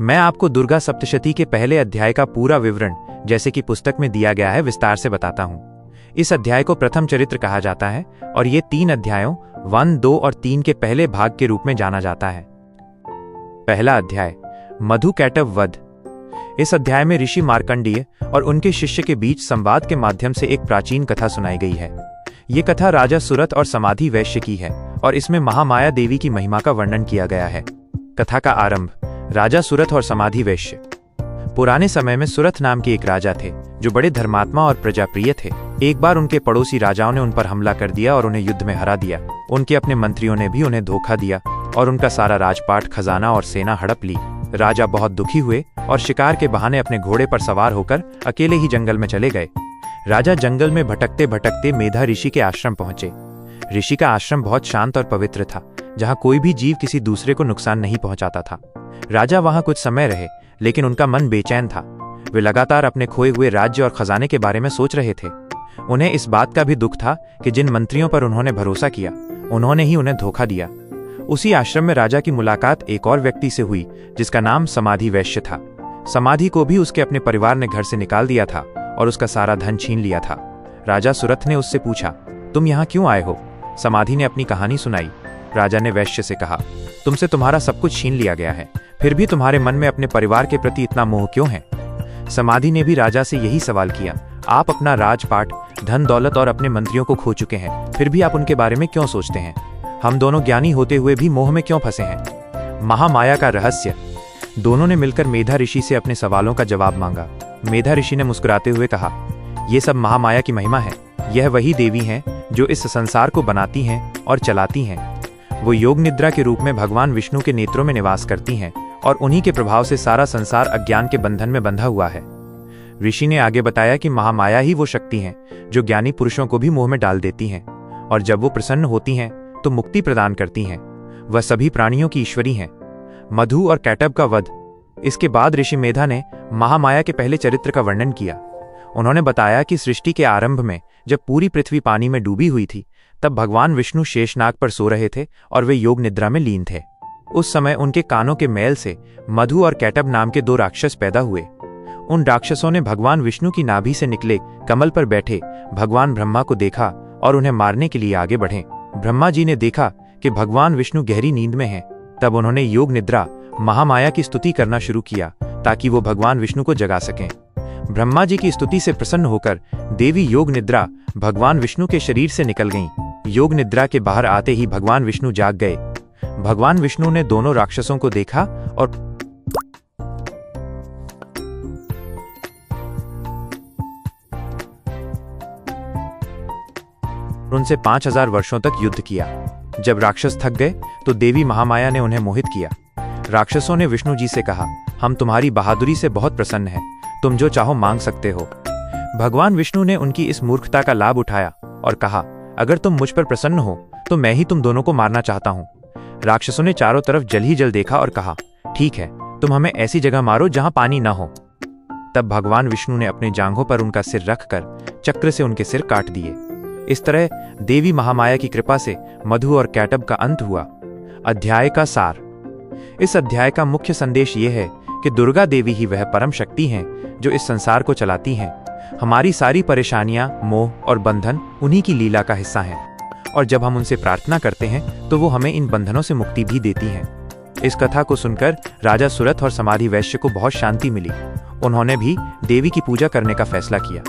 मैं आपको दुर्गा सप्तशती के पहले अध्याय का पूरा विवरण, जैसे कि पुस्तक में दिया गया है, विस्तार से बताता हूँ। इस अध्याय को प्रथम चरित्र कहा जाता है और ये 3 अध्यायों 1, 2 और 3 के पहले भाग के रूप में जाना जाता है। पहला अध्याय, मधु कैटभ वध। इस अध्याय में ऋषि मार्कंडेय और उनके शिष्य के बीच संवाद के माध्यम से एक प्राचीन कथा सुनाई गई है। ये कथा राजा सुरथ और समाधि वैश्य की है और इसमें महामाया देवी की महिमा का वर्णन किया गया है। कथा का आरंभ, राजा सुरथ और समाधि वैश्य। पुराने समय में सुरथ नाम के एक राजा थे जो बड़े धर्मात्मा और प्रजाप्रिय थे। एक बार उनके पड़ोसी राजाओं ने उन पर हमला कर दिया और उन्हें युद्ध में हरा दिया। उनके अपने मंत्रियों ने भी उन्हें धोखा दिया और उनका सारा राजपाट, खजाना और सेना हड़प ली। राजा बहुत दुखी हुए और शिकार के बहाने अपने घोड़े पर सवार होकर अकेले ही जंगल में चले गए। राजा जंगल में भटकते भटकते मेधा ऋषि के आश्रम पहुंचे। ऋषि का आश्रम बहुत शांत और पवित्र था, जहां कोई भी जीव किसी दूसरे को नुकसान नहीं पहुंचाता था। राजा वहां कुछ समय रहे, लेकिन उनका मन बेचैन था। वे लगातार अपने खोए हुए राज्य और खजाने के बारे में सोच रहे थे। उन्हें इस बात का भी दुख था कि जिन मंत्रियों पर उन्होंने भरोसा किया, उन्होंने ही उन्हें धोखा दिया। उसी आश्रम में राजा की मुलाकात एक और व्यक्ति से हुई जिसका नाम समाधि वैश्य था। समाधि को भी उसके अपने परिवार ने घर से निकाल दिया था और उसका सारा धन छीन लिया था। राजा सुरथ ने उससे पूछा, तुम यहाँ क्यों आए हो? समाधि ने अपनी कहानी सुनाई। राजा ने वैश्य से कहा, तुमसे तुम्हारा सब कुछ छीन लिया गया है, फिर भी तुम्हारे मन में अपने परिवार के प्रति इतना मोह क्यों है? समाधि ने भी राजा से यही सवाल किया, आप अपना राजपाट, धन दौलत और अपने मंत्रियों को खो चुके हैं, फिर भी आप उनके बारे में क्यों सोचते हैं? हम दोनों ज्ञानी होते हुए भी मोह में क्यों फंसे हैं? महामाया का रहस्य। दोनों ने मिलकर मेधा ऋषि से अपने सवालों का जवाब मांगा। मेधा ऋषि ने मुस्कुराते हुए कहा, ये सब महामाया की महिमा है। यह वही देवी हैं जो इस संसार को बनाती हैं और चलाती हैं। वो योग निद्रा के रूप में भगवान विष्णु के नेत्रों में निवास करती हैं और उन्हीं के प्रभाव से सारा संसार अज्ञान के बंधन में बंधा हुआ है। ऋषि ने आगे बताया कि महामाया ही वो शक्ति हैं जो ज्ञानी पुरुषों को भी मोह में डाल देती हैं और जब वो प्रसन्न होती हैं तो मुक्ति प्रदान करती हैं। वह सभी प्राणियों की ईश्वरी हैं। मधु और कैटभ का वध। इसके बाद ऋषि मेधा ने महामाया के पहले चरित्र का वर्णन किया। उन्होंने बताया कि सृष्टि के आरंभ में जब पूरी पृथ्वी पानी में डूबी हुई थी, तब भगवान विष्णु शेषनाग पर सो रहे थे और वे योग निद्रा में लीन थे। उस समय उनके कानों के मैल से मधु और कैटभ नाम के 2 राक्षस पैदा हुए। उन राक्षसों ने भगवान विष्णु की नाभि से निकले कमल पर बैठे भगवान ब्रह्मा को देखा और उन्हें मारने के लिए आगे बढ़े। ब्रह्मा जी ने देखा कि भगवान विष्णु गहरी नींद में हैं। तब उन्होंने योग निद्रा महामाया की स्तुति करना शुरू किया ताकि वो भगवान विष्णु को जगा सकें। ब्रह्मा जी की स्तुति से प्रसन्न होकर देवी योग निद्रा भगवान विष्णु के शरीर से निकल गईं। योग निद्रा के बाहर आते ही भगवान विष्णु जाग गए। भगवान विष्णु ने दोनों राक्षसों को देखा और उनसे 5000 वर्षों तक युद्ध किया। जब राक्षस थक गए तो देवी महामाया ने उन्हें मोहित किया। राक्षसों ने विष्णु जी से कहा, हम तुम्हारी बहादुरी से बहुत प्रसन्न हैं, तुम जो चाहो मांग सकते हो। भगवान विष्णु ने उनकी इस मूर्खता का लाभ उठाया और कहा, अगर तुम मुझ पर प्रसन्न हो तो मैं ही तुम दोनों को मारना चाहता हूँ। राक्षसों ने चारों तरफ जल ही जल देखा और कहा, ठीक है, तुम हमें ऐसी जगह मारो जहां पानी न हो। तब भगवान विष्णु ने अपने जांघों पर उनका सिर रखकर चक्र से उनके सिर काट दिए। इस तरह देवी महामाया की कृपा से मधु और कैटभ का अंत हुआ। अध्याय का सार। इस अध्याय का मुख्य संदेश ये है कि दुर्गा देवी ही वह परम शक्ति हैं जो इस संसार को चलाती हैं। हमारी सारी परेशानियां, मोह और बंधन उन्हीं की लीला का हिस्सा हैं और जब हम उनसे प्रार्थना करते हैं तो वो हमें इन बंधनों से मुक्ति भी देती हैं। इस कथा को सुनकर राजा सुरथ और समाधि वैश्य को बहुत शांति मिली। उन्होंने भी देवी की पूजा करने का फैसला किया।